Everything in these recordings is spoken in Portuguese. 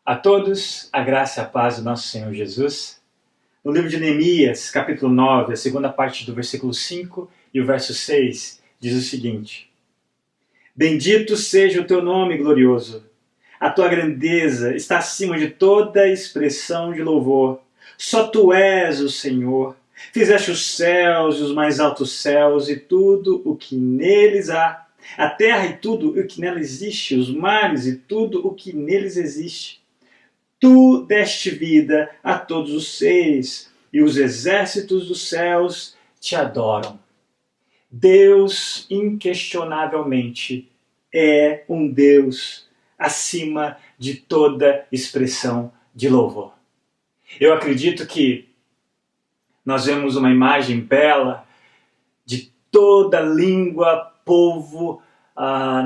A todos, a graça e a paz do nosso Senhor Jesus. No livro de Neemias, capítulo 9, a segunda parte do versículo 5 e o verso 6, diz o seguinte: Bendito seja o teu nome glorioso. A tua grandeza está acima de toda expressão de louvor. Só tu és o Senhor. Fizeste os céus e os mais altos céus e tudo o que neles há. A terra e tudo o que nela existe, os mares e tudo o que neles existe. Tu deste vida a todos os seres, e os exércitos dos céus te adoram. Deus, inquestionavelmente, é um Deus acima de toda expressão de louvor. Eu acredito que nós vemos uma imagem bela de toda língua, povo,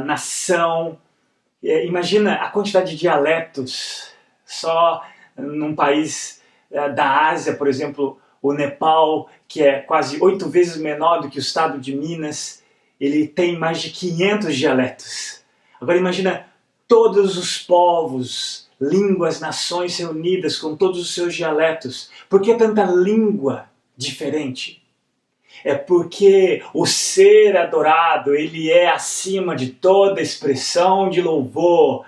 nação. Imagina a quantidade de dialetos. Só num país da Ásia, por exemplo, o Nepal, que é quase 8 vezes menor do que o estado de Minas, ele tem mais de 500 dialetos. Agora imagina todos os povos, línguas, nações reunidas com todos os seus dialetos. Por que tanta língua diferente? É porque o ser adorado, ele é acima de toda expressão de louvor.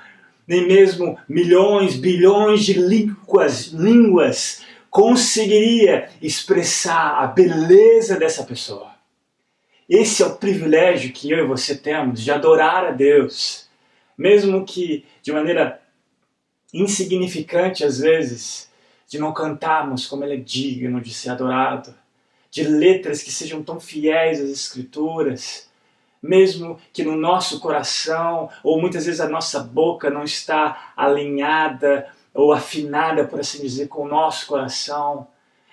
Nem mesmo milhões, bilhões de línguas conseguiria expressar a beleza dessa pessoa. Esse é o privilégio que eu e você temos de adorar a Deus, mesmo que de maneira insignificante às vezes, de não cantarmos como Ele é digno de ser adorado, de letras que sejam tão fiéis às Escrituras, mesmo que no nosso coração, ou muitas vezes a nossa boca não está alinhada ou afinada, por assim dizer, com o nosso coração,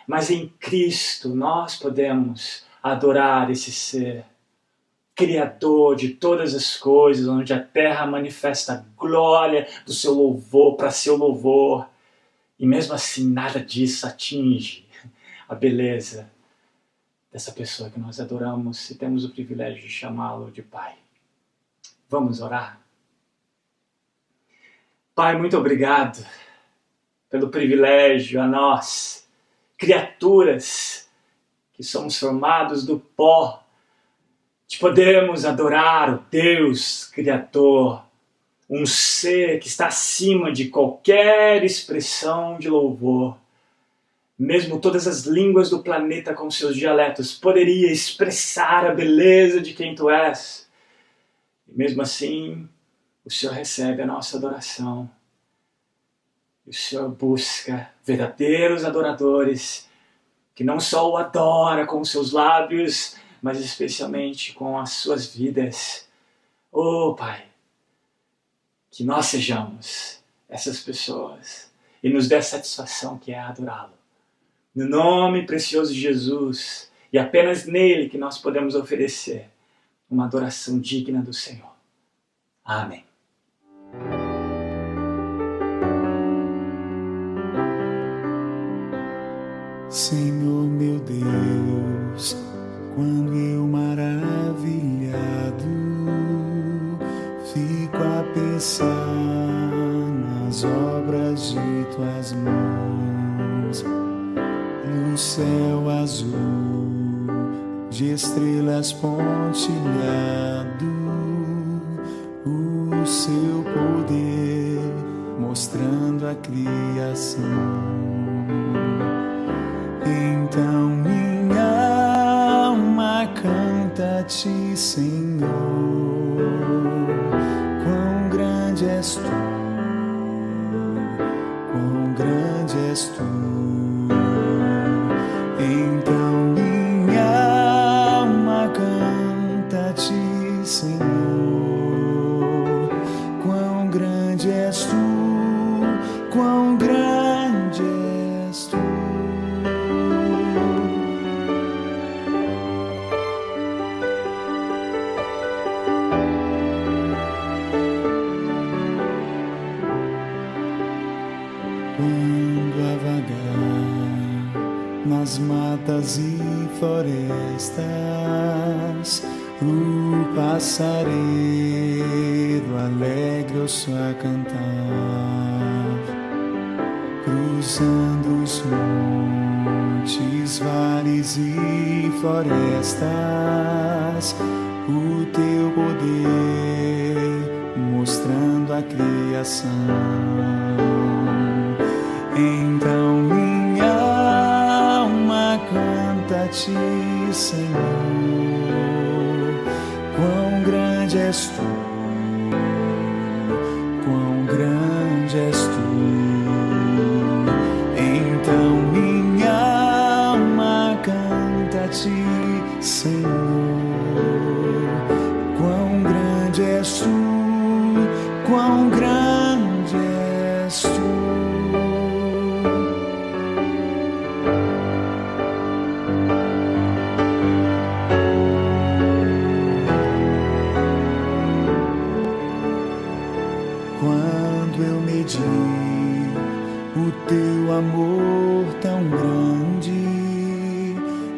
mas em Cristo nós podemos adorar esse ser, Criador de todas as coisas, onde a terra manifesta a glória do seu louvor, para seu louvor, e mesmo assim nada disso atinge a beleza dessa pessoa que nós adoramos e temos o privilégio de chamá-lo de Pai. Vamos orar? Pai, muito obrigado pelo privilégio a nós, criaturas que somos formados do pó, de podermos adorar o Deus Criador, um ser que está acima de qualquer expressão de louvor. Mesmo todas as línguas do planeta com seus dialetos poderia expressar a beleza de quem Tu és. E mesmo assim, o Senhor recebe a nossa adoração. E o Senhor busca verdadeiros adoradores que não só o adoram com seus lábios, mas especialmente com as suas vidas. Oh, Pai, que nós sejamos essas pessoas e nos dê a satisfação que é adorá-lo. No nome precioso de Jesus, e apenas nele que nós podemos oferecer uma adoração digna do Senhor. Amém. Senhor meu Deus, quando eu maravilhado fico a pensar nas obras de Tuas mãos, no céu azul de estrelas pontilhado, o Seu poder mostrando a criação. Então minha alma canta-Te, Senhor, quão grande és Tu, quão grande és Tu. Então minha alma canta-Te, Senhor, quão grande és Tu, quão grande és Tu. Quando a vagar nas matas e florestas, o passareiro alegre ouço a cantar. cruzando os montes, vales e florestas, o teu poder mostrando a criação. Então minha alma canta a ti, Senhor, quão grande és tu, quão grande és tu. Então minha alma canta a ti, Senhor, quão grande és tu, quão grande és tu. Quando eu medito o teu amor tão grande,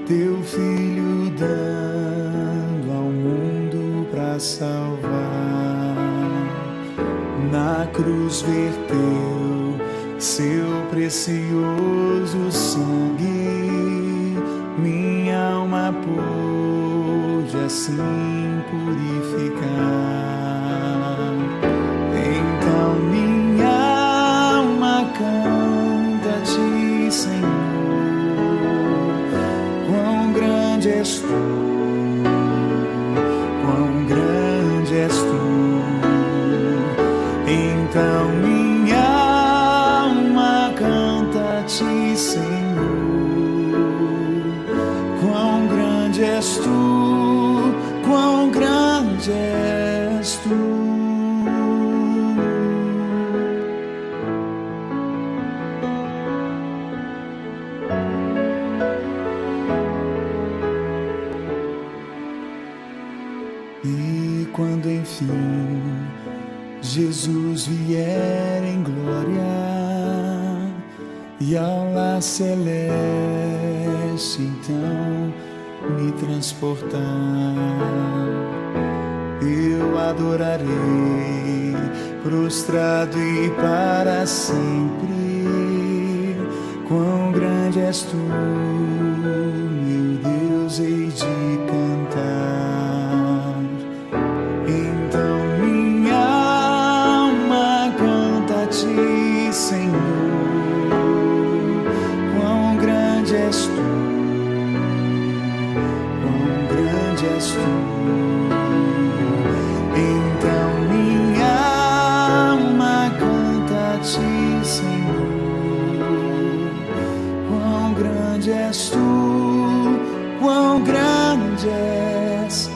teu filho dando ao mundo pra salvar, na cruz verteu seu precioso sangue, minha alma pôde assim purificar. Então minha alma canta a ti, Senhor, quão grande és tu, quão grande és tu. Então minha alma canta a ti, Senhor, quão grande és tu, quão grande és tu. E quando enfim Jesus vier em glória e ao lar celeste então me transportar, eu adorarei prostrado e para sempre. Quão grande és tu, meu Deus, hei de cantar. Então minha alma canta a ti, Senhor, quão grande és tu, quão grande és tu. Então minha alma canta a ti, Senhor, quão grande és tu, quão grande és tu.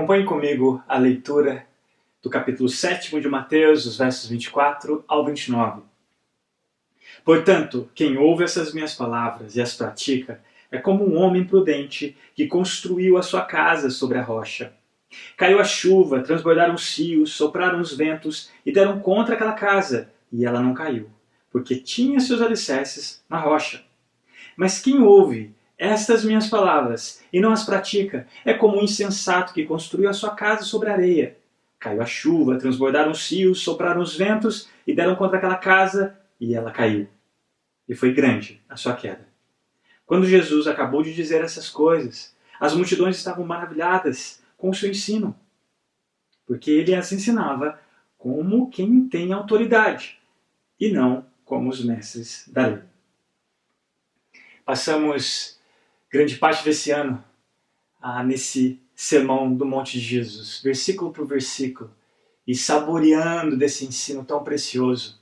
Acompanhe comigo a leitura do capítulo 7 de Mateus, os versos 24 ao 29. Portanto, quem ouve essas minhas palavras e as pratica é como um homem prudente que construiu a sua casa sobre a rocha. Caiu a chuva, transbordaram os rios, sopraram os ventos e deram contra aquela casa, e ela não caiu, porque tinha seus alicerces na rocha. Mas quem ouve estas minhas palavras e não as pratica é como um insensato que construiu a sua casa sobre a areia. Caiu a chuva, transbordaram os rios, sopraram os ventos e deram contra aquela casa, e ela caiu. E foi grande a sua queda. Quando Jesus acabou de dizer essas coisas, as multidões estavam maravilhadas com o seu ensino, porque ele as ensinava como quem tem autoridade, e não como os mestres da lei. Passamos grande parte desse ano nesse sermão do Monte de Jesus, versículo por versículo, e saboreando desse ensino tão precioso.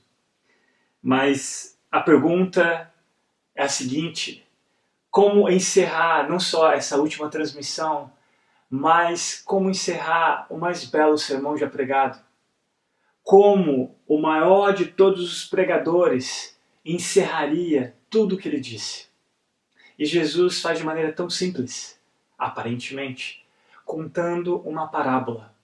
Mas a pergunta é a seguinte: como encerrar não só essa última transmissão, mas como encerrar o mais belo sermão já pregado? Como o maior de todos os pregadores encerraria tudo o que ele disse? E Jesus faz de maneira tão simples, aparentemente, contando uma parábola,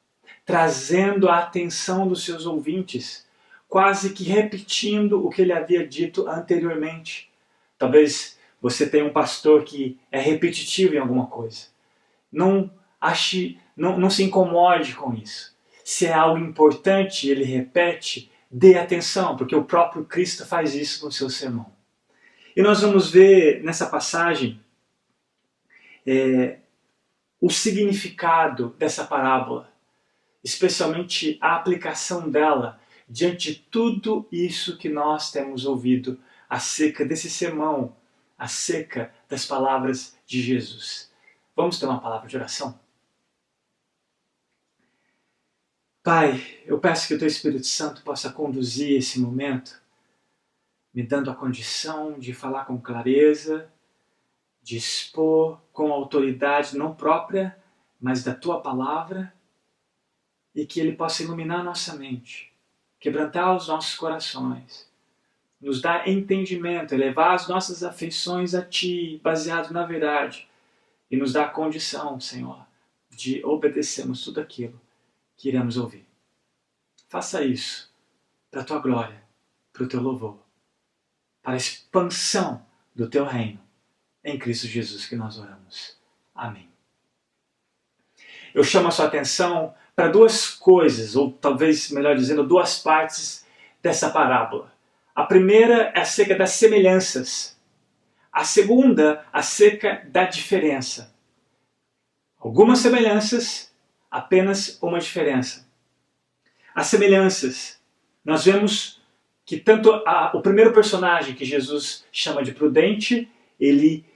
trazendo a atenção dos seus ouvintes, quase que repetindo o que ele havia dito anteriormente. Talvez você tenha um pastor que é repetitivo em alguma coisa. Não se incomode com isso. Se é algo importante, ele repete, dê atenção, porque o próprio Cristo faz isso no seu sermão. E nós vamos ver nessa passagem o significado dessa parábola, especialmente a aplicação dela diante de tudo isso que nós temos ouvido acerca desse sermão, acerca das palavras de Jesus. Vamos ter uma palavra de oração? Pai, eu peço que o Teu Espírito Santo possa conduzir esse momento, me dando a condição de falar com clareza, de expor com autoridade não própria, mas da Tua palavra, e que Ele possa iluminar a nossa mente, quebrantar os nossos corações, nos dar entendimento, elevar as nossas afeições a Ti, baseado na verdade, e nos dar a condição, Senhor, de obedecermos tudo aquilo que iremos ouvir. Faça isso para a Tua glória, para o Teu louvor, para a expansão do Teu reino. Em Cristo Jesus que nós oramos. Amém. Eu chamo a sua atenção para duas coisas, ou talvez, melhor dizendo, duas partes dessa parábola. A primeira é acerca das semelhanças. A segunda, acerca da diferença. Algumas semelhanças, apenas uma diferença. As semelhanças. Nós vemos que tanto o primeiro personagem que Jesus chama de prudente, ele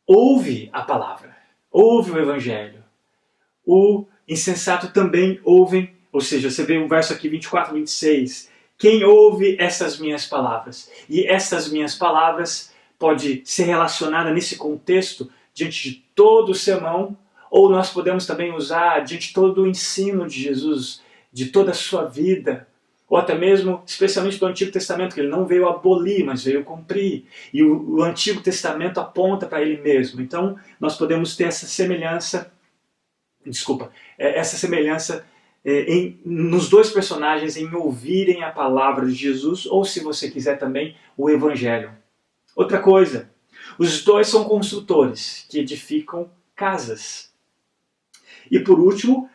ouve a palavra, ouve o evangelho. O insensato também ouve, ou seja, você vê o verso aqui 24 e 26. Quem ouve essas minhas palavras? E essas minhas palavras pode ser relacionada nesse contexto diante de todo o sermão, ou nós podemos também usar diante de todo o ensino de Jesus, de toda a sua vida, ou até mesmo, especialmente do Antigo Testamento, que ele não veio abolir, mas veio cumprir. E o Antigo Testamento aponta para ele mesmo. Então, nós podemos ter essa semelhança, nos dois personagens em ouvirem a palavra de Jesus, ou se você quiser também, o Evangelho. Outra coisa, os dois são construtores que edificam casas. E por último,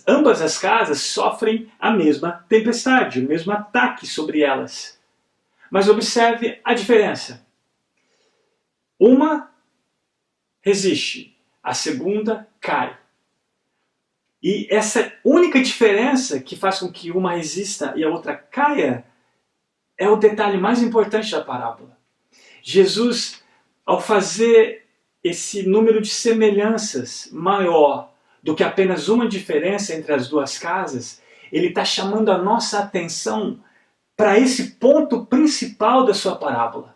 ambas as casas sofrem a mesma tempestade, o mesmo ataque sobre elas. Mas observe a diferença. Uma resiste, a segunda cai. E essa única diferença que faz com que uma resista e a outra caia é o detalhe mais importante da parábola. Jesus, ao fazer esse número de semelhanças maior do que apenas uma diferença entre as duas casas, ele está chamando a nossa atenção para esse ponto principal da sua parábola.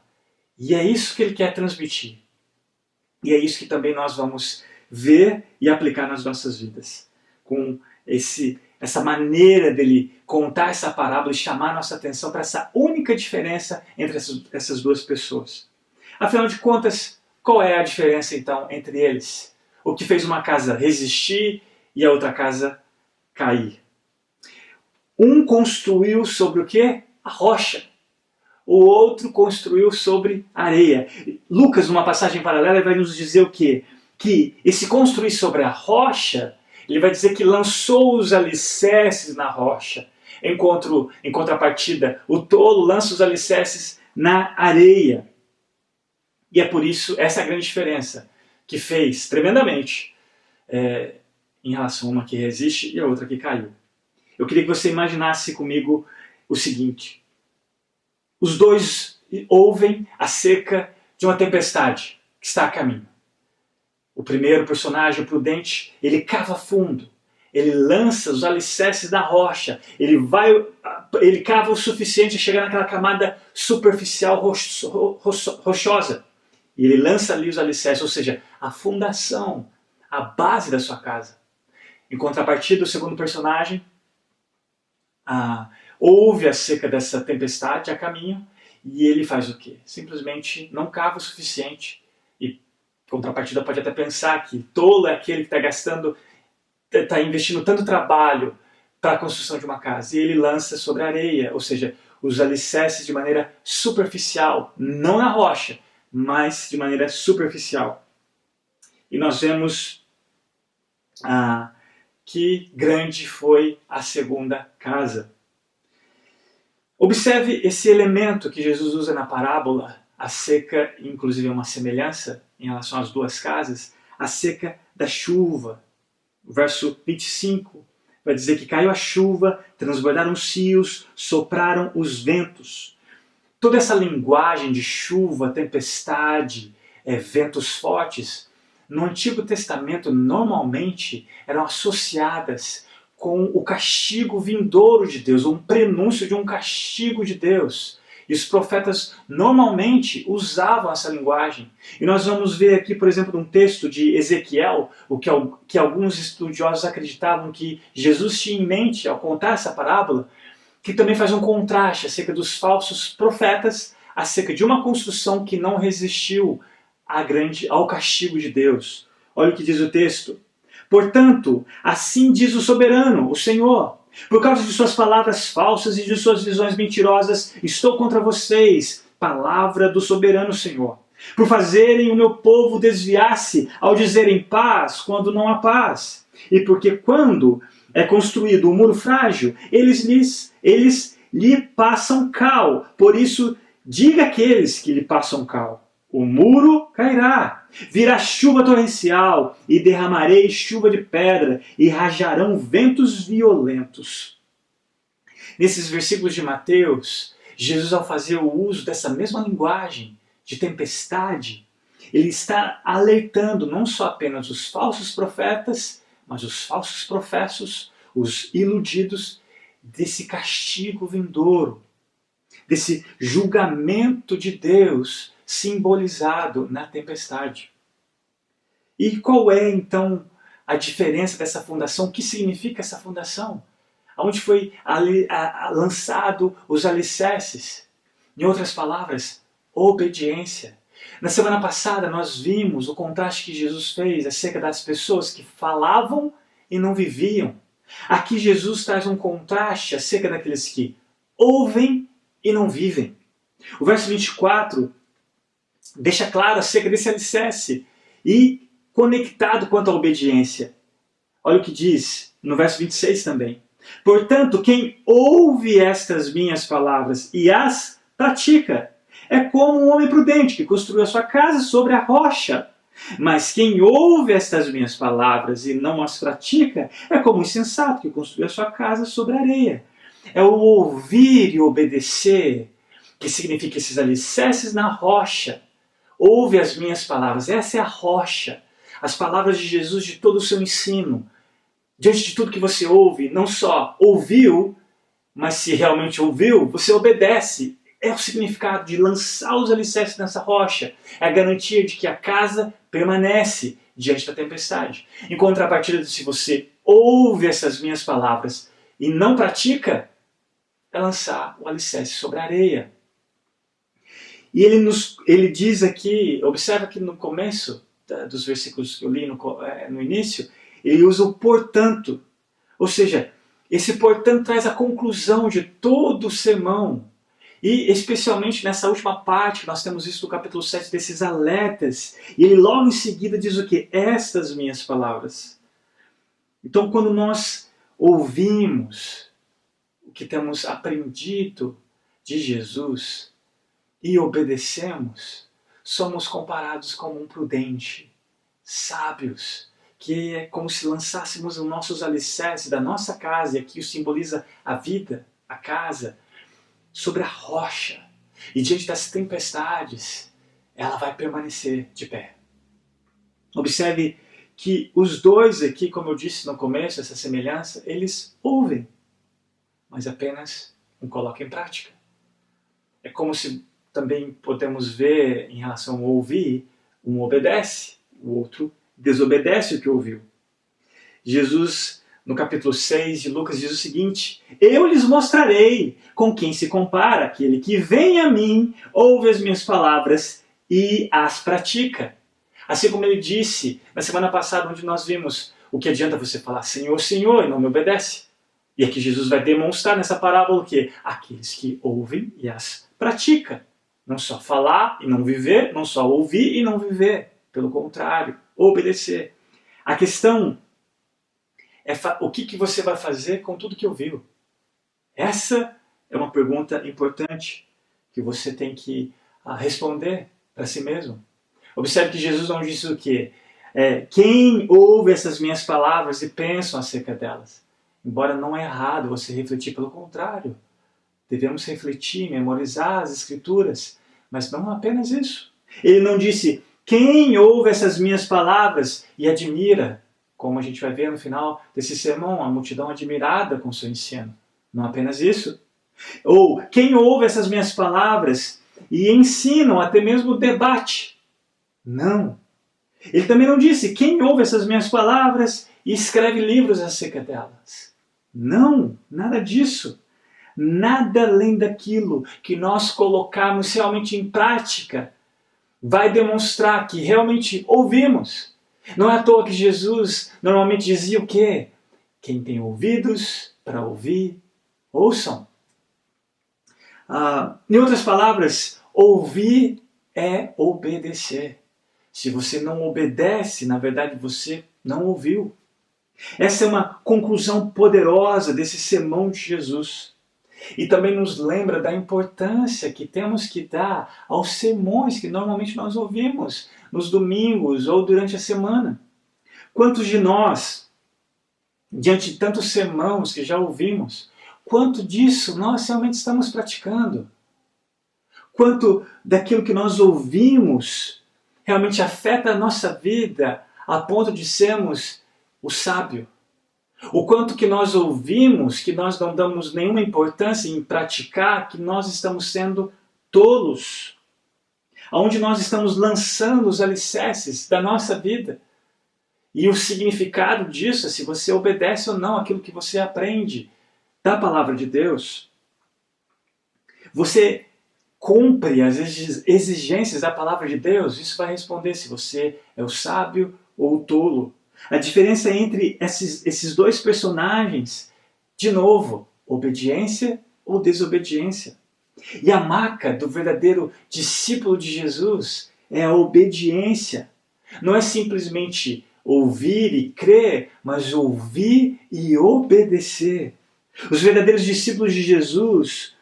E é isso que ele quer transmitir. E é isso que também nós vamos ver e aplicar nas nossas vidas. Com essa maneira dele contar essa parábola e chamar a nossa atenção para essa única diferença entre essas duas pessoas. Afinal de contas, qual é a diferença então entre eles? O que fez uma casa resistir e a outra casa cair? Um construiu sobre o quê? A rocha. O outro construiu sobre areia. Lucas, numa passagem paralela, vai nos dizer o quê? Que esse construir sobre a rocha, ele vai dizer que lançou os alicerces na rocha. Em contrapartida, o tolo lança os alicerces na areia. E é por isso, essa é a grande diferença, que fez tremendamente em relação a uma que resiste e a outra que caiu. Eu queria que você imaginasse comigo o seguinte. Os dois ouvem acerca de uma tempestade que está a caminho. O primeiro personagem, o prudente, ele cava fundo. Ele lança os alicerces da rocha. Ele cava o suficiente a chegar naquela camada superficial rochosa. E ele lança ali os alicerces, ou seja, a fundação, a base da sua casa. Em contrapartida, o segundo personagem ouve acerca dessa tempestade a caminho e ele faz o quê? Simplesmente não cava o suficiente. E, em contrapartida, pode até pensar que tolo é aquele que está investindo tanto trabalho para a construção de uma casa. E ele lança sobre a areia, ou seja, os alicerces de maneira superficial, não na rocha, mas de maneira superficial. E nós vemos que grande foi a segunda casa. Observe esse elemento que Jesus usa na parábola, acerca, inclusive é uma semelhança em relação às duas casas, acerca da chuva. O verso 25 vai dizer que caiu a chuva, transbordaram os rios, sopraram os ventos. Toda essa linguagem de chuva, tempestade, ventos fortes, no Antigo Testamento normalmente eram associadas com o castigo vindouro de Deus, um prenúncio de um castigo de Deus. E os profetas normalmente usavam essa linguagem. E nós vamos ver aqui, por exemplo, num texto de Ezequiel, que alguns estudiosos acreditavam que Jesus tinha em mente ao contar essa parábola, que também faz um contraste acerca dos falsos profetas, acerca de uma construção que não resistiu ao castigo de Deus. Olha o que diz o texto. Portanto, assim diz o soberano, o Senhor, por causa de suas palavras falsas e de suas visões mentirosas, estou contra vocês, palavra do soberano Senhor, por fazerem o meu povo desviar-se ao dizerem paz quando não há paz, e porque quando é construído um muro frágil, eles lhe passam cal, por isso diga àqueles que lhe passam cal, o muro cairá, virá chuva torrencial, e derramarei chuva de pedra, e rajarão ventos violentos. Nesses versículos de Mateus, Jesus, ao fazer o uso dessa mesma linguagem de tempestade, ele está alertando não só apenas os falsos profetas, mas os falsos professos, os iludidos, desse castigo vindouro, desse julgamento de Deus simbolizado na tempestade. E qual é, então, a diferença dessa fundação? O que significa essa fundação? Onde foi lançado os alicerces? Em outras palavras, obediência. Na semana passada nós vimos o contraste que Jesus fez acerca das pessoas que falavam e não viviam. Aqui Jesus traz um contraste acerca daqueles que ouvem e não vivem. O verso 24 deixa claro acerca desse alicerce e conectado quanto à obediência. Olha o que diz no verso 26 também. Portanto, quem ouve estas minhas palavras e as pratica, é como um homem prudente que construiu a sua casa sobre a rocha. Mas quem ouve estas minhas palavras e não as pratica, é como um insensato que construiu a sua casa sobre a areia. É o ouvir e obedecer, que significa esses alicerces na rocha. Ouve as minhas palavras, essa é a rocha. As palavras de Jesus, de todo o seu ensino. Diante de tudo que você ouve, não só ouviu, mas se realmente ouviu, você obedece. É o significado de lançar os alicerces nessa rocha. É a garantia de que a casa permanece, diante da tempestade. Em contrapartida, se você ouve essas minhas palavras e não pratica, é lançar o alicerce sobre a areia. E ele diz aqui, observa que no começo dos versículos que eu li no início, ele usa o portanto. Ou seja, esse portanto traz a conclusão de todo o sermão. E especialmente nessa última parte, nós temos isso no capítulo 7, desses alertas. E ele logo em seguida diz o quê? Estas minhas palavras. Então quando nós ouvimos o que temos aprendido de Jesus e obedecemos, somos comparados como um prudente, sábios, que é como se lançássemos os nossos alicerces da nossa casa, e aqui o simboliza a vida, a casa, sobre a rocha. E diante das tempestades, ela vai permanecer de pé. Observe que os dois aqui, como eu disse no começo, essa semelhança, eles ouvem, mas apenas um coloca em prática. É como se também podemos ver em relação ao ouvir, um obedece, o outro desobedece o que ouviu. Jesus, no capítulo 6 de Lucas, diz o seguinte: eu lhes mostrarei com quem se compara aquele que vem a mim, ouve as minhas palavras e as pratica. Assim como ele disse na semana passada, onde nós vimos o que adianta você falar Senhor, Senhor, e não me obedece. E aqui Jesus vai demonstrar nessa parábola o quê? Aqueles que ouvem e as praticam. Não só falar e não viver, não só ouvir e não viver. Pelo contrário, obedecer. A questão é o que você vai fazer com tudo que ouviu. Essa é uma pergunta importante que você tem que responder para si mesmo. Observe que Jesus não disse o quê? Quem ouve essas minhas palavras e pensam acerca delas. Embora não é errado você refletir, pelo contrário. Devemos refletir, memorizar as Escrituras, mas não apenas isso. Ele não disse, quem ouve essas minhas palavras e admira, como a gente vai ver no final desse sermão, a multidão admirada com seu ensino. Não apenas isso. Ou, quem ouve essas minhas palavras e ensinam, até mesmo debate. Não. Ele também não disse, quem ouve essas minhas palavras e escreve livros acerca delas. Não, nada disso. Nada além daquilo que nós colocarmos realmente em prática vai demonstrar que realmente ouvimos. Não é à toa que Jesus normalmente dizia o quê? Quem tem ouvidos para ouvir, ouçam. Em outras palavras, ouvir é obedecer. Se você não obedece, na verdade você não ouviu. Essa é uma conclusão poderosa desse sermão de Jesus. E também nos lembra da importância que temos que dar aos sermões que normalmente nós ouvimos nos domingos ou durante a semana. Quantos de nós, diante de tantos sermões que já ouvimos, quanto disso nós realmente estamos praticando? Quanto daquilo que nós ouvimos realmente afeta a nossa vida a ponto de sermos o sábio? O quanto que nós ouvimos, que nós não damos nenhuma importância em praticar, que nós estamos sendo tolos. Aonde nós estamos lançando os alicerces da nossa vida. E o significado disso é se você obedece ou não aquilo que você aprende da palavra de Deus. Você cumpre as exigências da palavra de Deus? Isso vai responder se você é o sábio ou o tolo. A diferença entre esses dois personagens, de novo, obediência ou desobediência. E a marca do verdadeiro discípulo de Jesus é a obediência. Não é simplesmente ouvir e crer, mas ouvir e obedecer. Os verdadeiros discípulos de Jesus,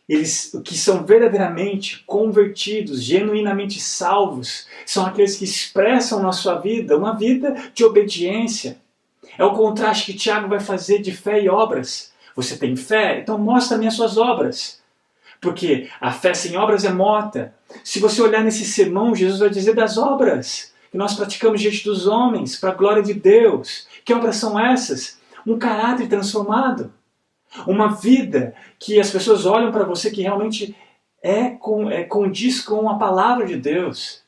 eles que são verdadeiramente convertidos, genuinamente salvos, são aqueles que expressam na sua vida uma vida de obediência. É o contraste que Tiago vai fazer de fé e obras. Você tem fé? Então mostra-me as suas obras. Porque a fé sem obras é morta. Se você olhar nesse sermão, Jesus vai dizer das obras que nós praticamos diante dos homens, para a glória de Deus. Que obras são essas? Um caráter transformado. Uma vida que as pessoas olham para você que realmente condiz com a palavra de Deus.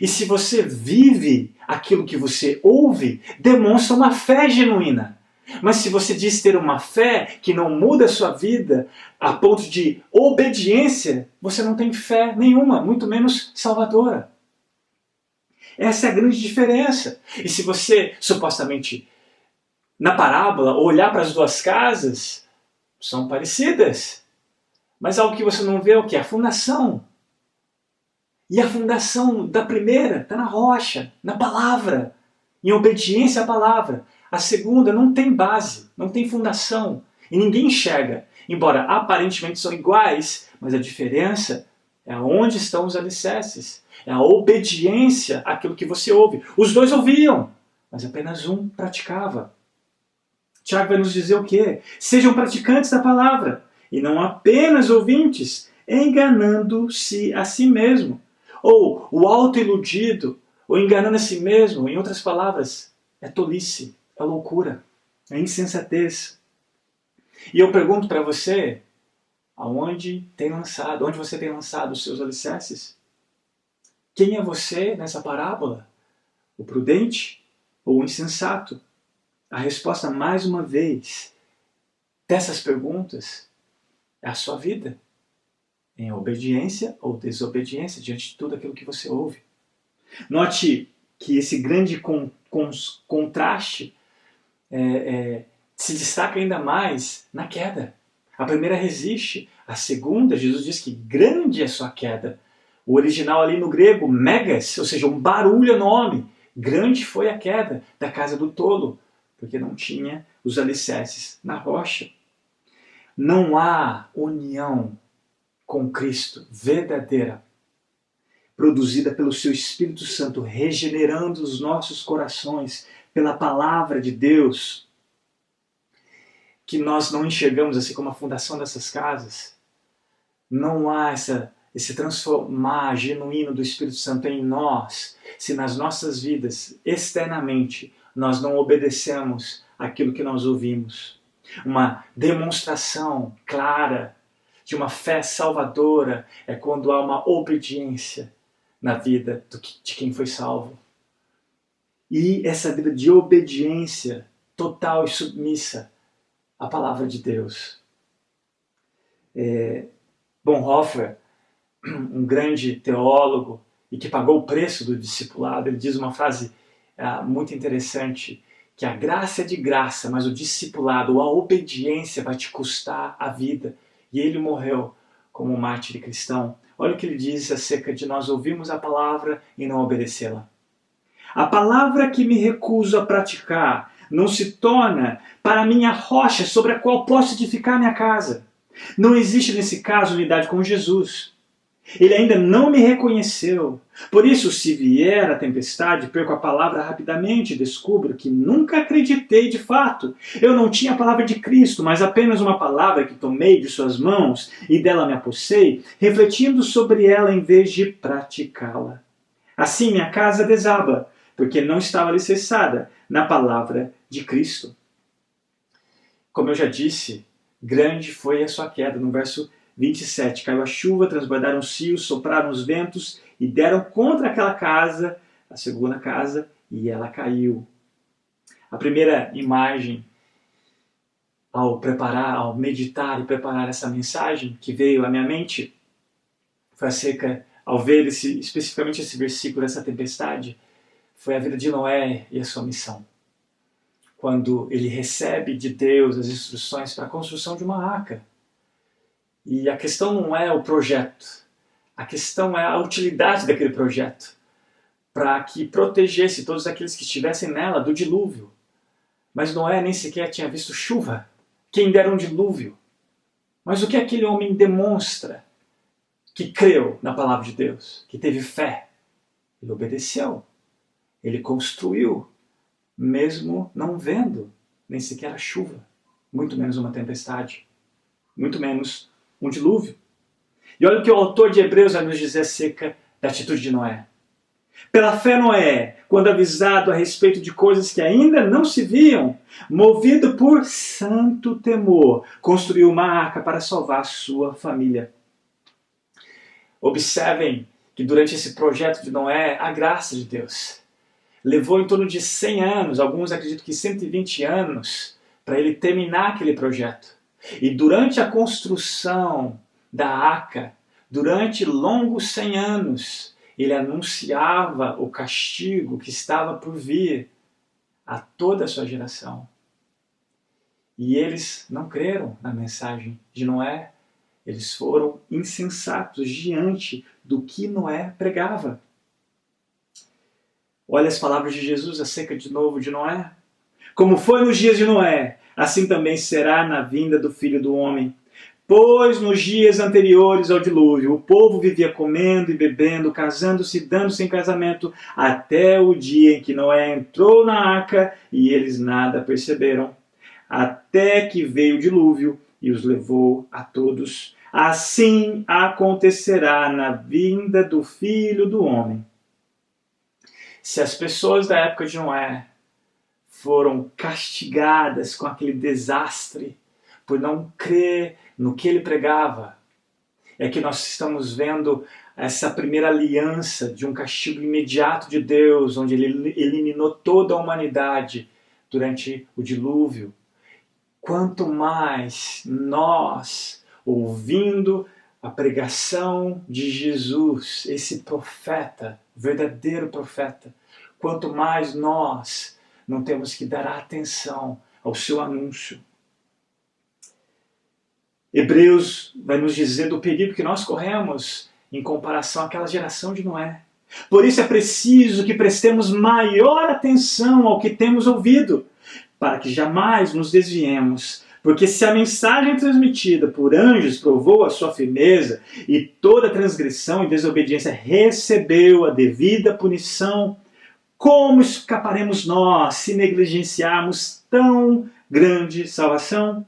E se você vive aquilo que você ouve, demonstra uma fé genuína. Mas se você diz ter uma fé que não muda a sua vida a ponto de obediência, você não tem fé nenhuma, muito menos salvadora. Essa é a grande diferença. E se você, supostamente, na parábola, olhar para as duas casas, são parecidas. Mas algo que você não vê é o que? A fundação. E a fundação da primeira está na rocha, na palavra, em obediência à palavra. A segunda não tem base, não tem fundação, e ninguém enxerga. Embora aparentemente são iguais, mas a diferença é onde estão os alicerces. É a obediência àquilo que você ouve. Os dois ouviam, mas apenas um praticava. Tiago vai nos dizer o quê? Sejam praticantes da palavra, e não apenas ouvintes, enganando-se a si mesmo. Ou o autoiludido, ou enganando a si mesmo, em outras palavras, é tolice, é loucura, é insensatez. E eu pergunto para você, onde você tem lançado os seus alicerces? Quem é você nessa parábola? O prudente ou o insensato? A resposta, mais uma vez, dessas perguntas é a sua vida. Em obediência ou desobediência diante de tudo aquilo que você ouve. Note que esse grande contraste se destaca ainda mais na queda. A primeira resiste, a segunda, Jesus diz que grande é a sua queda. O original ali no grego, megas, ou seja, um barulho enorme. Grande foi a queda da casa do tolo, porque não tinha os alicerces na rocha. Não há união com Cristo verdadeira, produzida pelo seu Espírito Santo, regenerando os nossos corações pela palavra de Deus, que nós não enxergamos assim como a fundação dessas casas. Não há esse transformar genuíno do Espírito Santo em nós, se nas nossas vidas, externamente, nós não obedecemos aquilo que nós ouvimos. Uma demonstração clara de uma fé salvadora é quando há uma obediência na vida de quem foi salvo. E essa vida de obediência total e submissa à palavra de Deus. Bonhoeffer, um grande teólogo e que pagou o preço do discipulado, ele diz uma frase muito interessante, que a graça é de graça, mas o discipulado, a obediência vai te custar a vida. E ele morreu como um mártir cristão. Olha o que ele diz acerca de nós ouvirmos a palavra e não obedecê-la. A palavra que me recuso a praticar não se torna para mim a rocha sobre a qual posso edificar minha casa. Não existe nesse caso unidade com Jesus. Ele ainda não me reconheceu. Por isso, se vier a tempestade, perco a palavra rapidamente e descubro que nunca acreditei de fato. Eu não tinha a palavra de Cristo, mas apenas uma palavra que tomei de suas mãos e dela me apossei, refletindo sobre ela em vez de praticá-la. Assim minha casa desaba, porque não estava alicerçada na palavra de Cristo. Como eu já disse, grande foi a sua queda. No verso 27, caiu a chuva, transbordaram os rios, sopraram os ventos e deram contra aquela casa, a segunda casa, e ela caiu. A primeira imagem, ao meditar e preparar essa mensagem que veio à minha mente, foi ao ver especificamente esse versículo dessa tempestade, foi a vida de Noé e a sua missão. Quando ele recebe de Deus as instruções para a construção de uma arca. E a questão não é o projeto, a questão é a utilidade daquele projeto, para que protegesse todos aqueles que estivessem nela do dilúvio. Mas Noé nem sequer tinha visto chuva, quem dera um dilúvio. Mas o que aquele homem demonstra? Que creu na palavra de Deus, que teve fé. Ele obedeceu, ele construiu, mesmo não vendo nem sequer a chuva, muito menos uma tempestade, muito menos um dilúvio. E olha o que o autor de Hebreus vai nos dizer acerca da atitude de Noé. Pela fé Noé, quando avisado a respeito de coisas que ainda não se viam, movido por santo temor, construiu uma arca para salvar sua família. Observem que durante esse projeto de Noé, a graça de Deus levou em torno de 100 anos, alguns acreditam que 120 anos, para ele terminar aquele projeto. E durante a construção da arca, durante longos 100 anos, ele anunciava o castigo que estava por vir a toda a sua geração. E eles não creram na mensagem de Noé. Eles foram insensatos diante do que Noé pregava. Olha as palavras de Jesus acerca de novo de Noé. Como foi nos dias de Noé, assim também será na vinda do Filho do Homem. Pois nos dias anteriores ao dilúvio, o povo vivia comendo e bebendo, casando-se e dando-se em casamento, até o dia em que Noé entrou na arca e eles nada perceberam, até que veio o dilúvio e os levou a todos. Assim acontecerá na vinda do Filho do Homem. Se as pessoas da época de Noé foram castigadas com aquele desastre por não crer no que ele pregava, é que nós estamos vendo essa primeira aliança de um castigo imediato de Deus, onde ele eliminou toda a humanidade durante o dilúvio. Quanto mais nós, ouvindo a pregação de Jesus, esse profeta, verdadeiro profeta, quanto mais nós não temos que dar atenção ao seu anúncio. Hebreus vai nos dizer do perigo que nós corremos em comparação àquela geração de Noé. Por isso é preciso que prestemos maior atenção ao que temos ouvido, para que jamais nos desviemos. Porque se a mensagem transmitida por anjos provou a sua firmeza e toda transgressão e desobediência recebeu a devida punição, como escaparemos nós se negligenciarmos tão grande salvação?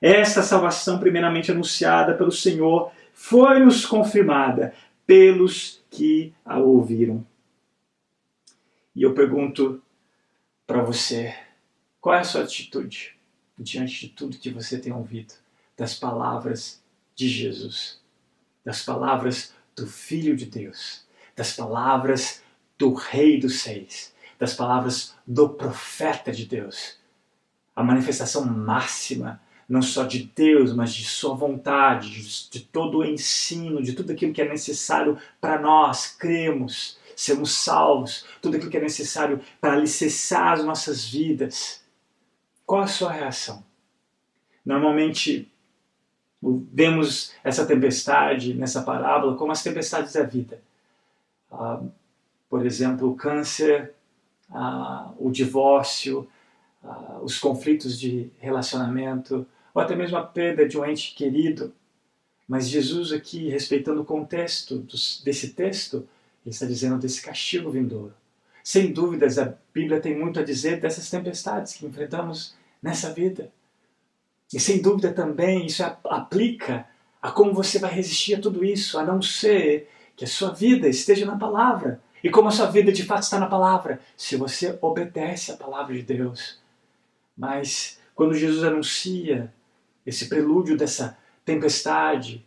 Esta salvação, primeiramente anunciada pelo Senhor, foi-nos confirmada pelos que a ouviram. E eu pergunto para você, qual é a sua atitude diante de tudo que você tem ouvido, das palavras de Jesus, das palavras do Filho de Deus, das palavras do Rei dos Reis, das palavras do profeta de Deus, a manifestação máxima, não só de Deus, mas de sua vontade, de todo o ensino, de tudo aquilo que é necessário para nós cremos, sermos salvos, tudo aquilo que é necessário para alicerçar as nossas vidas. Qual a sua reação? Normalmente vemos essa tempestade nessa parábola como as tempestades da vida. Por exemplo, o câncer, o divórcio, os conflitos de relacionamento, ou até mesmo a perda de um ente querido. Mas Jesus aqui, respeitando o contexto desse texto, ele está dizendo desse castigo vindouro. Sem dúvidas, a Bíblia tem muito a dizer dessas tempestades que enfrentamos nessa vida. E sem dúvida também isso aplica a como você vai resistir a tudo isso, a não ser que a sua vida esteja na palavra. E como a sua vida de fato está na palavra? Se você obedece à palavra de Deus. Mas quando Jesus anuncia esse prelúdio dessa tempestade,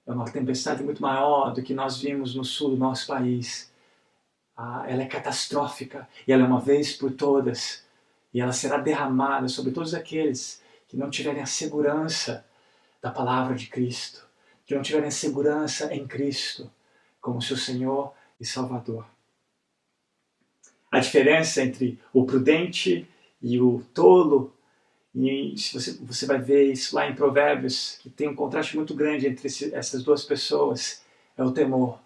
é uma tempestade muito maior do que nós vimos no sul do nosso país. Ela é catastrófica e ela é uma vez por todas. E ela será derramada sobre todos aqueles que não tiverem a segurança da palavra de Cristo, que não tiverem a segurança em Cristo como seu Senhor e Salvador. A diferença entre o prudente e o tolo, e você vai ver isso lá em Provérbios, que tem um contraste muito grande entre essas duas pessoas, é o temor.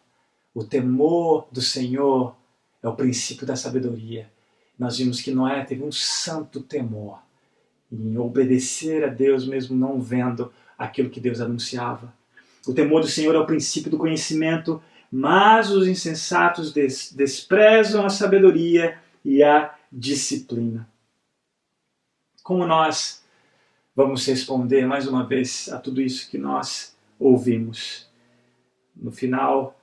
O temor do Senhor é o princípio da sabedoria. Nós vimos que Noé teve um santo temor em obedecer a Deus mesmo não vendo aquilo que Deus anunciava. O temor do Senhor é o princípio do conhecimento, mas os insensatos desprezam a sabedoria e a disciplina. Como nós vamos responder mais uma vez a tudo isso que nós ouvimos? No final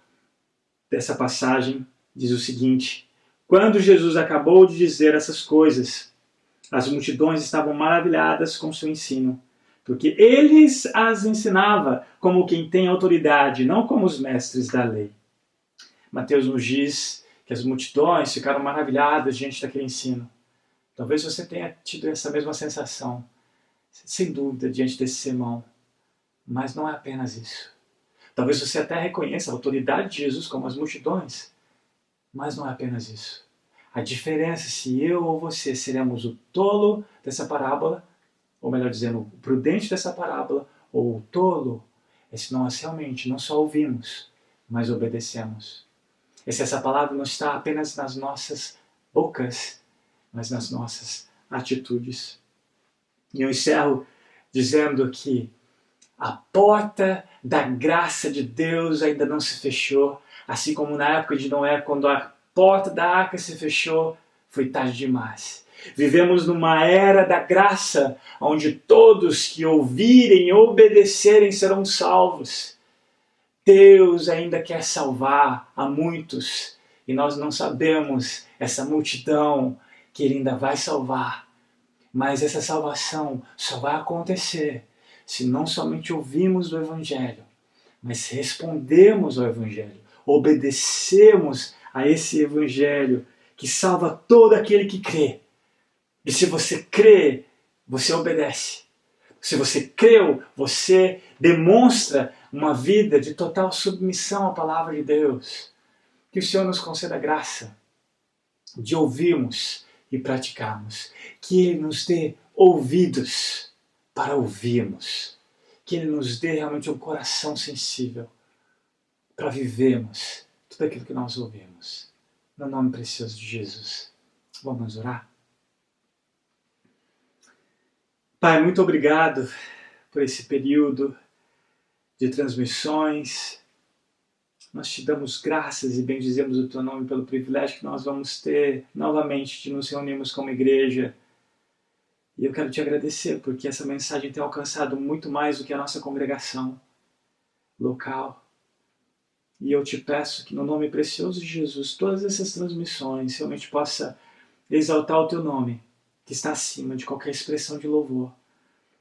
dessa passagem diz o seguinte: quando Jesus acabou de dizer essas coisas, as multidões estavam maravilhadas com seu ensino, porque ele as ensinava como quem tem autoridade, não como os mestres da lei. Mateus nos diz que as multidões ficaram maravilhadas diante daquele ensino. Talvez você tenha tido essa mesma sensação, sem dúvida, diante desse sermão. Mas não é apenas isso. Talvez você até reconheça a autoridade de Jesus como as multidões, mas não é apenas isso. A diferença é se eu ou você seremos o tolo dessa parábola, ou melhor dizendo, o prudente dessa parábola, ou o tolo, é se nós realmente não só ouvimos, mas obedecemos. É se essa palavra não está apenas nas nossas bocas, mas nas nossas atitudes. E eu encerro dizendo que a porta da graça de Deus ainda não se fechou, assim como na época de Noé, quando a porta da arca se fechou, foi tarde demais. Vivemos numa era da graça, onde todos que ouvirem e obedecerem serão salvos. Deus ainda quer salvar a muitos, e nós não sabemos essa multidão que Ele ainda vai salvar. Mas essa salvação só vai acontecer se não somente ouvimos do Evangelho, mas respondemos ao Evangelho, obedecemos a esse Evangelho que salva todo aquele que crê. E se você crê, você obedece. Se você creu, você demonstra uma vida de total submissão à palavra de Deus. Que o Senhor nos conceda a graça de ouvirmos e praticarmos. Que Ele nos dê ouvidos para ouvirmos. Que Ele nos dê realmente um coração sensível para vivermos tudo aquilo que nós ouvimos. No nome precioso de Jesus. Vamos orar? Pai, muito obrigado por esse período de transmissões. Nós te damos graças e bendizemos o teu nome pelo privilégio que nós vamos ter novamente de nos reunirmos como igreja. E eu quero te agradecer porque essa mensagem tem alcançado muito mais do que a nossa congregação local. E eu te peço que no nome precioso de Jesus, todas essas transmissões realmente possa exaltar o teu nome, que está acima de qualquer expressão de louvor.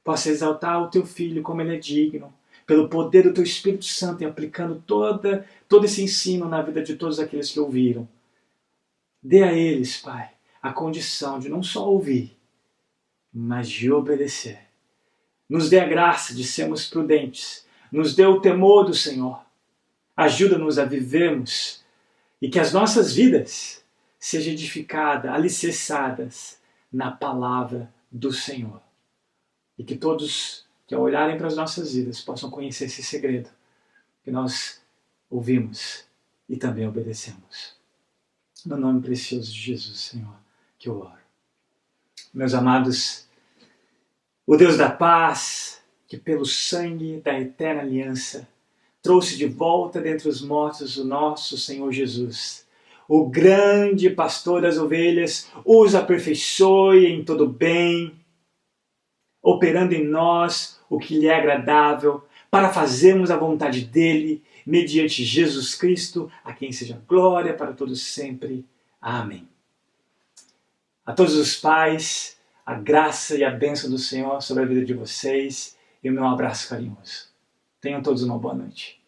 Possa exaltar o teu Filho como ele é digno, pelo poder do teu Espírito Santo e aplicando todo esse ensino na vida de todos aqueles que ouviram. Dê a eles, Pai, a condição de não só ouvir, mas de obedecer. Nos dê a graça de sermos prudentes. Nos dê o temor do Senhor. Ajuda-nos a vivermos e que as nossas vidas sejam edificadas, alicerçadas na palavra do Senhor. E que todos que ao olharem para as nossas vidas possam conhecer esse segredo que nós ouvimos e também obedecemos. No nome precioso de Jesus, Senhor, que eu oro. Meus amados, o Deus da paz, que pelo sangue da eterna aliança trouxe de volta dentre os mortos o nosso Senhor Jesus, o grande pastor das ovelhas, os aperfeiçoe em todo bem, operando em nós o que lhe é agradável, para fazermos a vontade dele, mediante Jesus Cristo, a quem seja glória para todos sempre. Amém. A todos os pais, a graça e a bênção do Senhor sobre a vida de vocês e o meu abraço carinhoso. Tenham todos uma boa noite.